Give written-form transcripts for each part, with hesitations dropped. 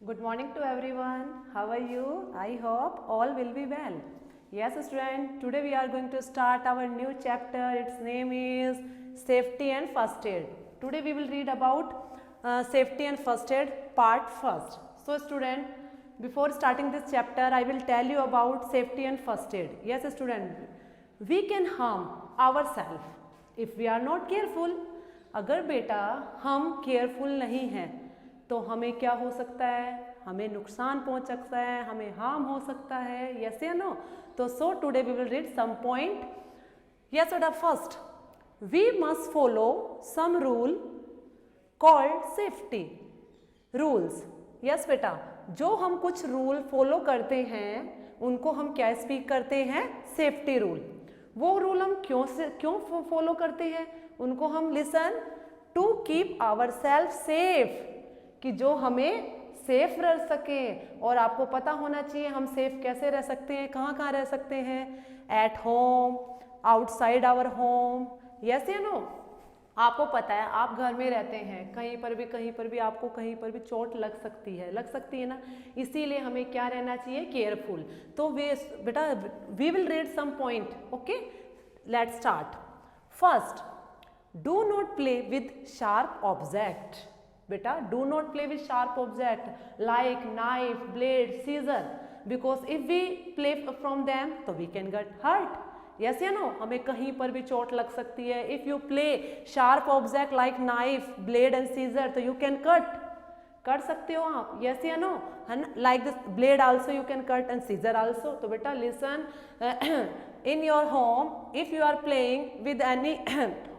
Good morning to everyone. How are you? I hope all will be well. Yes, student. Today we are going to start our new chapter. Its name is Safety and First Aid. Today we will read about Safety and First Aid part first. So, student, before starting this chapter, I will tell you about safety and first aid. Yes, student. We can harm ourselves if we are not careful. अगर बेटा हम careful नहीं हैं तो हमें क्या हो सकता है, हमें नुकसान पहुंच सकता है, हमें हार्म हो सकता है. यस या नो? तो so today we will read some point. Yes बेटा, first we must follow some rule called safety rules. Yes बेटा, जो हम कुछ रूल फॉलो करते हैं उनको हम क्या स्पीक करते हैं? Safety rule. वो रूल हम क्यों फॉलो करते हैं? उनको हम listen to keep our self safe, कि जो हमें सेफ रह सके. और आपको पता होना चाहिए हम सेफ कैसे रह सकते हैं, कहाँ कहाँ रह सकते हैं. At home, outside our home. Yes या नो? आपको पता है आप घर में रहते हैं, कहीं पर भी आपको कहीं पर भी चोट लग सकती है ना. इसीलिए हमें क्या रहना चाहिए? केयरफुल. तो वे बेटा we will read some point. Okay, let's start. First, do not play with sharp object. बेटा do not play with sharp object like knife, blade, scissor, because if we play from them तो we can get hurt. Yes या no? हमें कहीं पर भी चोट लग सकती है. If you play sharp object like knife, blade and scissor तो यू कैन कट सकते हो आप. यस या no? Like this blade also you can cut and scissor also. तो बेटा listen, in your home if you are playing with any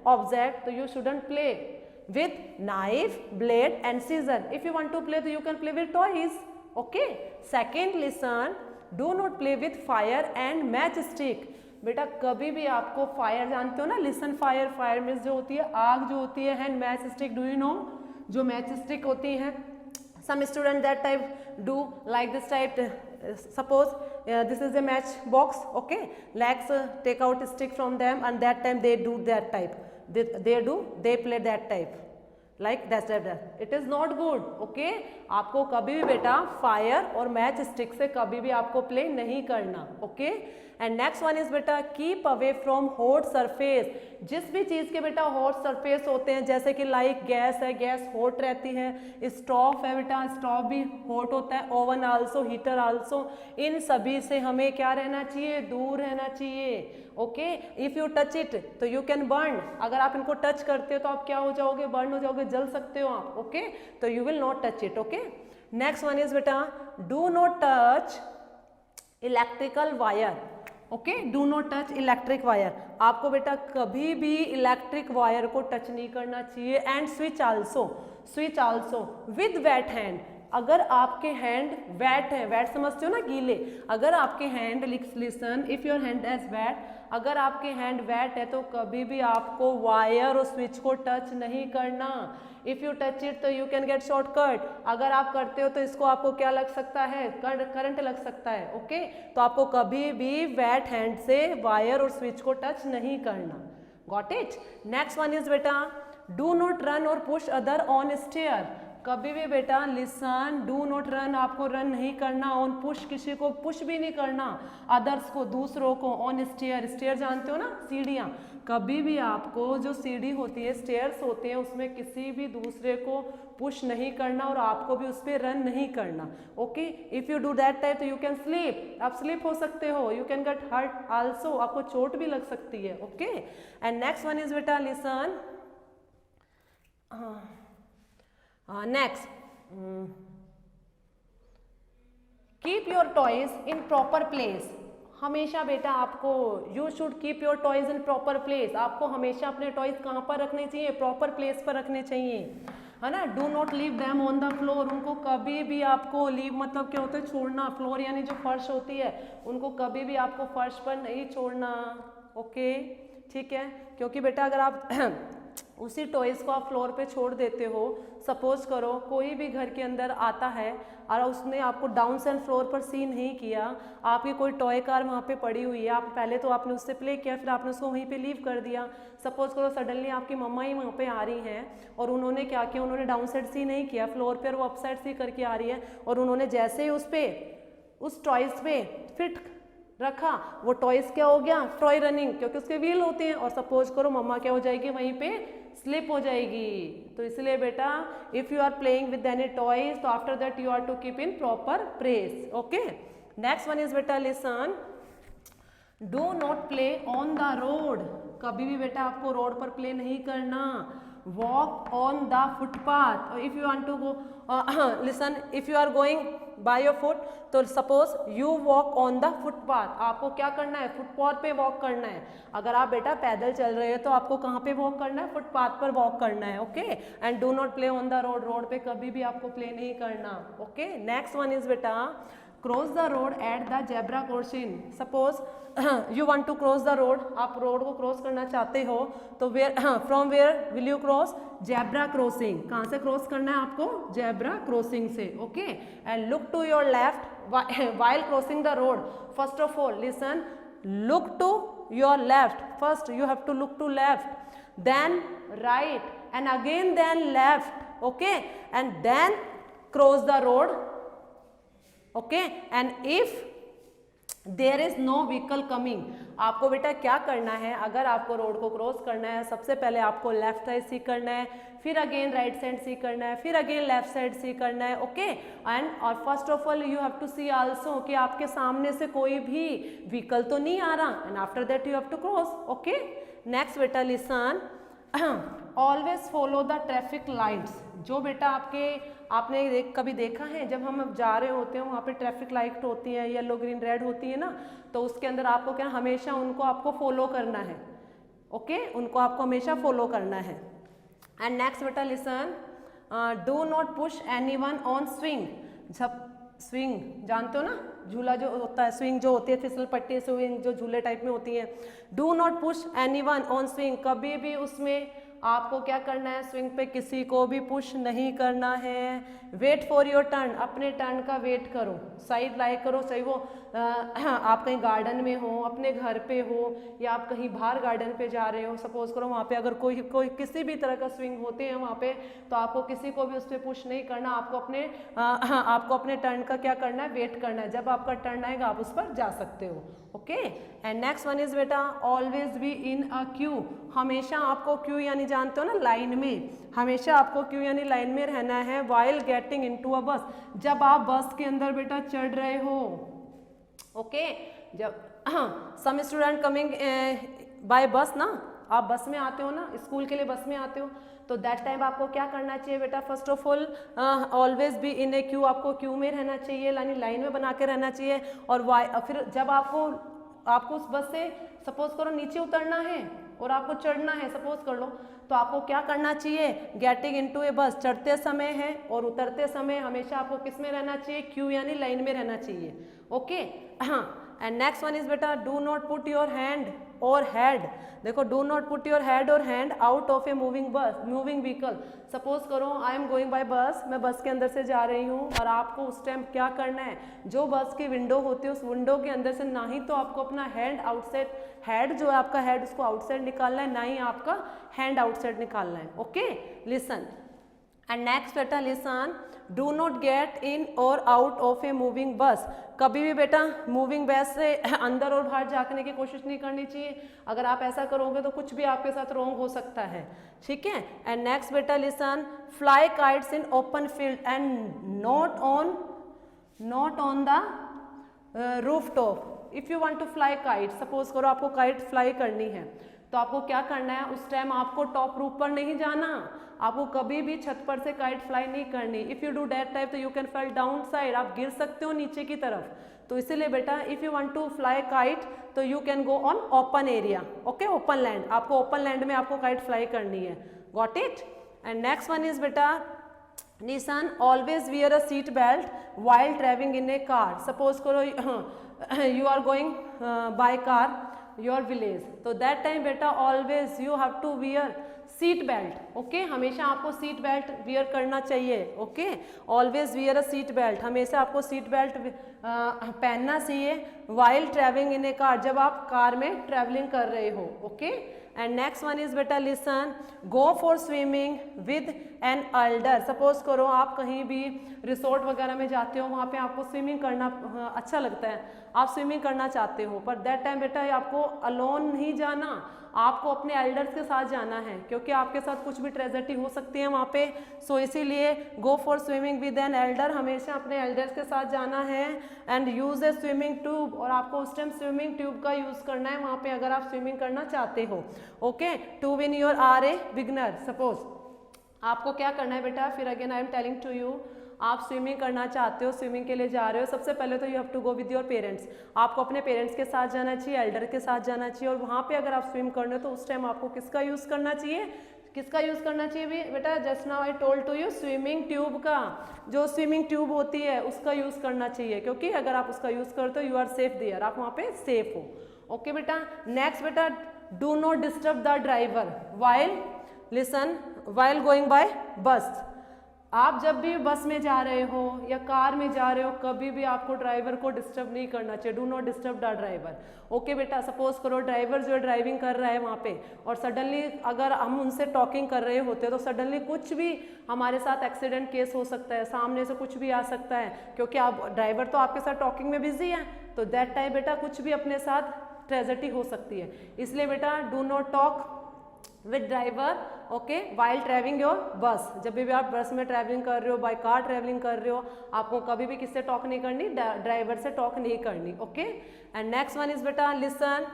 object so you shouldn't play with knife, blade and scissor. If you want to play so you can play with toys. Okay. Second, listen, do not play with fire and matchstick. बेटा कभी भी आपको fire, जानते हो ना, listen fire means जो होती है आग जो होती है, and match stick, do you know? जो मैच स्टिक होती है, some student that type do like this type. Suppose this is a match box. Okay, let's take out a stick from them and that time they do that type. They play that type like that. It is not good. Okay, आपको कभी भी बेटा fire और match stick से कभी भी आपको play नहीं करना. Okay. And next one is बेटा keep away from hot surface. जिस भी चीज़ के बेटा हॉट सरफेस होते हैं, जैसे कि लाइक गैस है, गैस हॉट रहती है. स्टोव है बेटा, स्टोव भी हॉट होता है. Oven also, heater also. इन सभी से हमें क्या रहना चाहिए? दूर रहना चाहिए. Okay. If you touch it तो यू कैन बर्न. अगर आप इनको टच करते हो तो आप क्या हो जाओगे? बर्न हो जाओगे, जल सकते हो आप. ओके. तो you will not touch it. Okay. Next one is बेटा do not touch electrical wire. Okay, do not touch electric wire. आपको बेटा कभी भी इलेक्ट्रिक वायर को टच नहीं करना चाहिए. And switch also with weight hand. अगर आपके हैंड वेट है, वेट समझते हो ना, गीले. अगर आपके hand, listen, if your hand as wet, अगर आपके हैंड वेट है तो कभी भी आपको वायर और स्विच को टच नहीं करना. इफ यू टच इट तो यू कैन गेट शॉर्टकट. अगर आप करते हो तो इसको आपको क्या लग सकता है? करंट लग सकता है. ओके. तो आपको कभी भी वेट हैंड से वायर और स्विच को टच नहीं करना. Got it? Next one is बेटा डू नॉट रन और पुश अदर ऑन स्टेयर. कभी भी बेटा लिसन, डू नॉट रन, आपको रन नहीं करना. ऑन पुश, किसी को पुश भी नहीं करना. अदर्स को, दूसरों को. ऑन स्टेयर, स्टेयर जानते हो ना, सीढ़ियाँ. कभी भी आपको जो सीढ़ी होती है, स्टेयर्स होते हैं, उसमें किसी भी दूसरे को पुश नहीं करना और आपको भी उस पर रन नहीं करना. Okay. If you do that type तो यू कैन स्लीप. आप स्लीप हो सकते हो. You can get hurt also. आपको चोट भी लग सकती है. Okay. And next one is बेटा listen. Next, keep your toys in proper place. हमेशा बेटा आपको, you should keep your toys in proper place. आपको हमेशा अपने टॉयज कहाँ पर रखने चाहिए? प्रॉपर प्लेस पर रखने चाहिए, है ना. Do not leave them on the floor. उनको कभी भी आपको लीव मतलब क्या होता है? छोड़ना. फ्लोर यानी जो फर्श होती है, उनको कभी भी आपको फर्श पर नहीं छोड़ना. ओके. ठीक है. क्योंकि बेटा अगर आप उसी टॉयज़ को आप फ्लोर पे छोड़ देते हो। सपोज करो कोई भी घर के अंदर आता है और उसने आपको डाउन सेंड फ्लोर पर सी नहीं किया, आपकी कोई टॉय कार वहाँ पे पड़ी हुई है, आप पहले तो आपने उससे प्ले किया, फिर आपने उसको वहीं पे लीव कर दिया। सपोज करो सडनली आपकी मम्मा ही वहाँ पे आ रही हैं और उन्होंने क्या किया, उन्होंने डाउन साइड सी नहीं किया, फ्लोर पर वो अपसाइड सी करके आ रही है और उन्होंने जैसे ही उस टॉयज़ पे फिट रखा, वो टॉयज़ क्या हो गया, टॉय रनिंग, क्योंकि उसके व्हील होते हैं। और सपोज करो मम्मा क्या हो जाएगी, वहीं पे स्लिप हो जाएगी। तो इसलिए बेटा if you are playing with any toys, तो after that you are to keep in proper place. Okay, next one is बेटा listen, do not play on the road. कभी भी बेटा आपको रोड पर प्ले नहीं करना। Walk on the footpath. If you want to go, listen, if you are going by your foot, तो suppose you walk on the footpath, आपको क्या करना है, फुटपाथ पे वॉक करना है। अगर आप बेटा पैदल चल रहे हो तो आपको कहाँ पे वॉक करना है, फुटपाथ पर वॉक करना है। Okay, and do not play on the road, road पे कभी भी आपको प्ले नहीं करना। ओके, नेक्स्ट वन इज बेटा cross the road at the zebra crossing. Suppose you want to cross the road, आप रोड को क्रॉस करना चाहते हो, तो from where will you cross, zebra crossing. कहाँ से क्रॉस करना है आपको, जेब्रा क्रॉसिंग से। Okay, and look to your left while crossing the road. First of all, listen, look to your left. First you have to look to left, then right, and again then left. Okay, and then cross the road. Okay, and if there is no vehicle coming, आपको बेटा क्या करना है, अगर आपको road को cross करना है, सबसे पहले आपको लेफ्ट साइड सी करना है, फिर अगेन राइट साइड सी करना है, फिर अगेन लेफ्ट साइड सी करना है। ओके, एंड और first of all you have to see also कि आपके सामने से कोई भी व्हीकल तो नहीं आ रहा, and after that you have to cross. Okay, next बेटा listen, always follow the traffic lights. जो बेटा आपने कभी देखा है, जब हम जा रहे होते हैं वहाँ पे ट्रैफिक लाइट होती है, येलो ग्रीन रेड होती है ना, तो उसके अंदर आपको क्या, हमेशा उनको आपको फॉलो करना है। ओके, उनको आपको हमेशा फॉलो करना है। एंड नेक्स्ट बेटा listen, do not push anyone on swing. जब स्विंग जानते हो ना, झूला जो होता है, स्विंग जो होती है, फिसल पट्टी स्विंग जो झूले टाइप में होती है, do not push anyone on swing. कभी भी उसमें आपको क्या करना है, स्विंग पे किसी को भी पुश नहीं करना है। वेट फॉर योर टर्न, अपने टर्न का वेट करो, साइड लाइक करो, चाहे वो आप कहीं गार्डन में हो, अपने घर पे हो, या आप कहीं बाहर गार्डन पे जा रहे हो। सपोज करो वहाँ पे अगर कोई किसी भी तरह का स्विंग होते हैं वहाँ पे, तो आपको किसी को भी उस पर पुश नहीं करना, आपको अपने टर्न का क्या करना है, वेट करना है। जब आपका टर्न आएगा आप उस पर जा सकते हो। Okay, and next one is बेटा always be in a queue. हमेशा आपको क्यू यानी जानते हो ना, लाइन में, हमेशा आपको क्यू यानी लाइन में रहना है। वाइल गेटिंग इनटू अ बस, जब आप बस के अंदर बेटा चढ़ रहे हो। ओके, जब सम स्टूडेंट कमिंग बाय बस ना, आप बस में आते हो ना, स्कूल के लिए बस में आते हो, तो दैट टाइम आपको क्या करना चाहिए बेटा, first of all always be in A Q, आपको क्यू में रहना चाहिए, यानी लाइन में बना के रहना चाहिए। और फिर जब आपको उस बस से सपोज करो नीचे उतरना है और आपको चढ़ना है, सपोज कर लो, तो आपको क्या करना चाहिए, गेटिंग इनटू ए बस, चढ़ते समय है और उतरते समय हमेशा आपको किस में रहना चाहिए, क्यू यानी लाइन में रहना चाहिए। ओके, हाँ, एंड नेक्स्ट वन इज बेटा do not put your hand or head. देखो, do not put your head or hand out of a moving vehicle. Suppose करो आई एम गोइंग बाय बस, मैं बस के अंदर से जा रही हूँ, और आपको उस टाइम क्या करना है, जो बस की विंडो होती है उस विंडो के अंदर से ना ही तो आपको अपना हैंड आउटसाइड, हेड जो है आपका हेड उसको आउटसाइड निकालना है, ना ही आपका हैंड आउटसाइड निकालना है। ओके, लिसन, एंड नेक्स्ट बेटा listen, do not get in और आउट ऑफ ए मूविंग बस। कभी भी बेटा मूविंग बस से अंदर और बाहर जाने की कोशिश नहीं करनी चाहिए। अगर आप ऐसा करोगे तो कुछ भी आपके साथ रॉन्ग हो सकता है। ठीक है, एंड नेक्स्ट बेटा listen, fly kites in open field and not on the roof top. If you want to fly kite, suppose करो आपको काइट फ्लाई करनी है, तो आपको क्या करना है, उस टाइम आपको टॉप रूफ पर नहीं जाना, आपको कभी भी छत पर से काइट फ्लाई नहीं करनी। If you do that type तो you can fall down side, आप गिर सकते हो नीचे की तरफ। तो इसीलिए बेटा if you want to fly kite तो you can go on open area. Okay, open land, आपको ओपन लैंड में आपको काइट फ्लाई करनी है। Got it? And next one is बेटा Nishan, always wear a seat belt while travelling in a car. Suppose करो you are going by car your village, तो that time बेटा always you have to wear seat belt. Okay, हमेशा आपको seat belt wear करना चाहिए। Okay, always wear a seat belt, हमेशा आपको seat belt पहनना चाहिए while travelling in a car, जब आप कार में ट्रैवलिंग कर रहे हो। Okay, and next one is बेटा listen, go for swimming with an elder. Suppose करो आप कहीं भी रिसोर्ट वगैरह में जाते हो, वहाँ पे आपको स्विमिंग करना अच्छा लगता है, आप स्विमिंग करना चाहते हो, पर दैट टाइम बेटा आपको अलोन नहीं जाना, आपको अपने एल्डर्स के साथ जाना है, क्योंकि आपके साथ कुछ भी ट्रेजेडी हो सकती है वहाँ पे। सो इसीलिए गो for swimming with an Elder, हमेशा अपने एल्डर्स के साथ जाना है। And use A swimming tube, और आपको उस टाइम स्विमिंग ट्यूब का यूज करना है वहाँ पे अगर आप स्विमिंग करना चाहते हो। Okay, to win your are a beginner. Suppose आपको क्या करना है बेटा, फिर again I am telling to you, आप स्विमिंग करना चाहते हो, स्विमिंग के लिए जा रहे हो, सबसे पहले तो you have to go with your parents, आपको अपने पेरेंट्स के साथ जाना चाहिए, एल्डर के साथ जाना चाहिए। और वहाँ पे अगर आप स्विम करने हो तो उस टाइम आपको किसका यूज़ करना चाहिए, किसका यूज़ करना चाहिए बेटा, just now I told to you, swimming tube का, जो स्विमिंग ट्यूब होती है उसका यूज़ करना चाहिए, क्योंकि अगर आप उसका यूज़ करते हो यू आर सेफ देयर, आप वहाँ पे सेफ हो। ओके बेटा, नेक्स्ट बेटा, do not disturb the driver while, listen, while going by बस। आप जब भी बस में जा रहे हो या कार में जा रहे हो, कभी भी आपको ड्राइवर को डिस्टर्ब नहीं करना चाहिए, do not disturb the driver. Okay बेटा, सपोज करो ड्राइवर जो है ड्राइविंग कर रहा है वहाँ पे, और सडनली अगर हम उनसे टॉकिंग कर रहे होते हैं तो सडनली कुछ भी हमारे साथ एक्सीडेंट केस हो सकता है, सामने से कुछ भी आ सकता है, क्योंकि आप ड्राइवर तो आपके साथ टॉकिंग में बिजी है, तो दैट टाइम बेटा कुछ भी अपने साथ ट्रेजेडी हो सकती है। इसलिए बेटा do not talk with driver, okay, while travelling your बस, जब भी आप बस में ट्रैवलिंग कर रहे हो, बाय कार ट्रैवलिंग कर रहे हो, आपको कभी भी किससे टॉक नहीं करनी, ड्राइवर से टॉक नहीं करनी। Okay, and next one is बेटा listen,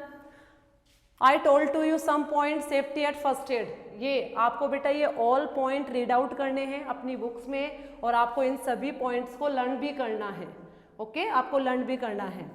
I told to you some point safety at first aid. ये आपको बेटा ये ऑल पॉइंट रीड आउट करने हैं अपनी बुक्स में, और आपको इन सभी पॉइंट्स को लर्न भी करना है। ओके, आपको लर्न भी करना है।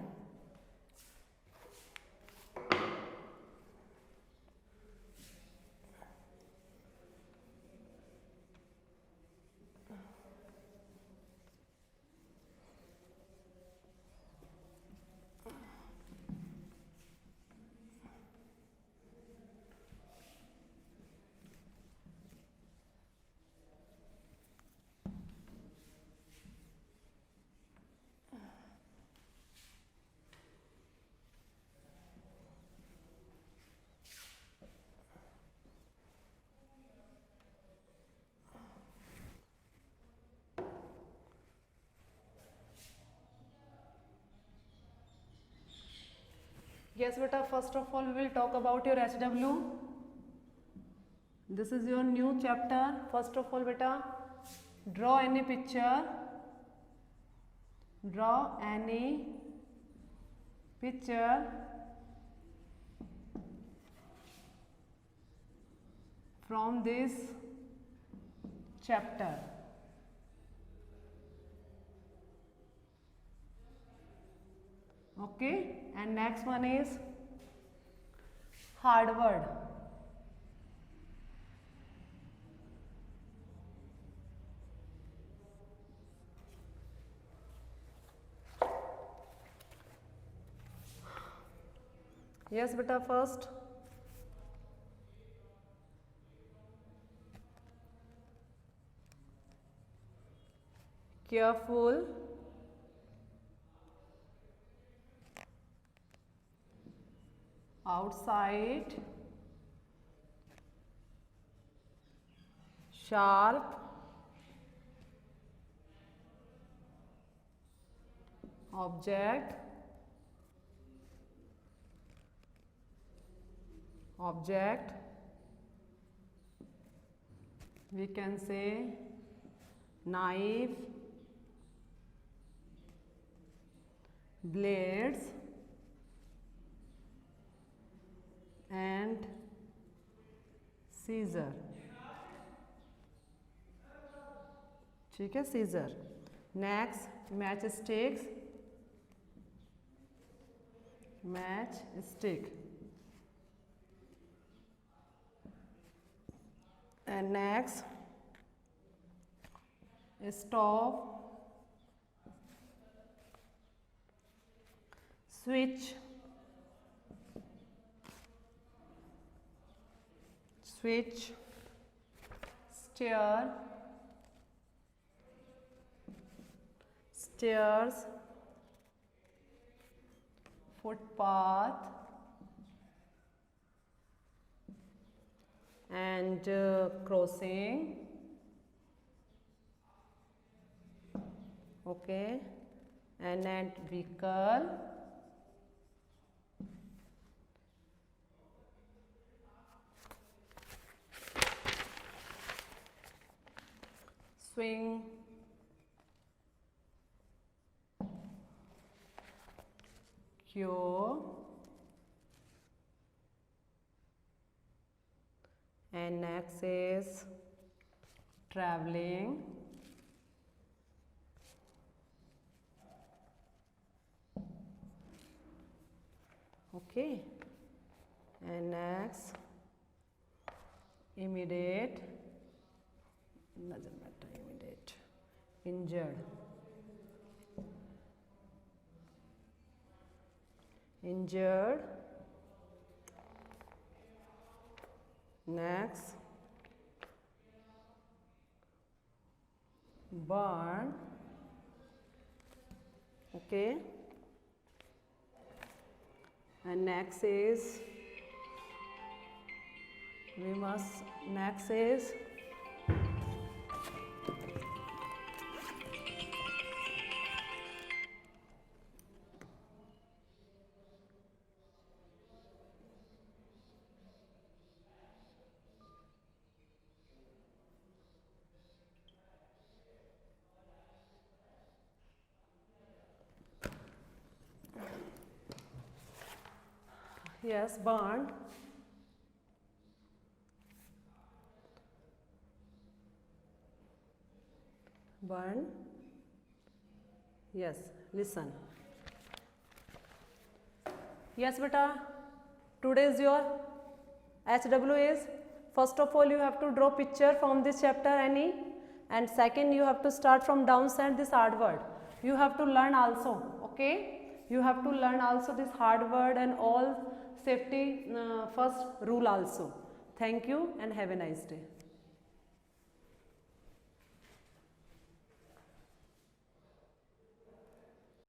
Yes beta, first of all we will talk about your HW. This is your new chapter. First of all beta, draw any picture, draw any picture from this chapter. Okay, and next one is hard word. Yes beta, first careful, outside, sharp, object, object, we can say knife, blades and scissor. ठीक है, scissor. Next match sticks, match stick, and next stove, switch, switch, stair, stairs, footpath, and crossing. Okay, and vehicle, swing, queue, and next is traveling, okay, and next immediate, doesn't matter, immediate, injured, injured, next burn, okay, and next is next is yes, burn, burn, yes, listen. Yes beta, today is your HW is, first of all you have to draw picture from this chapter any, and second you have to start from downside this hard word. You have to learn also, okay? You have to learn also this hard word and all safety first rule also. Thank you and have a nice day.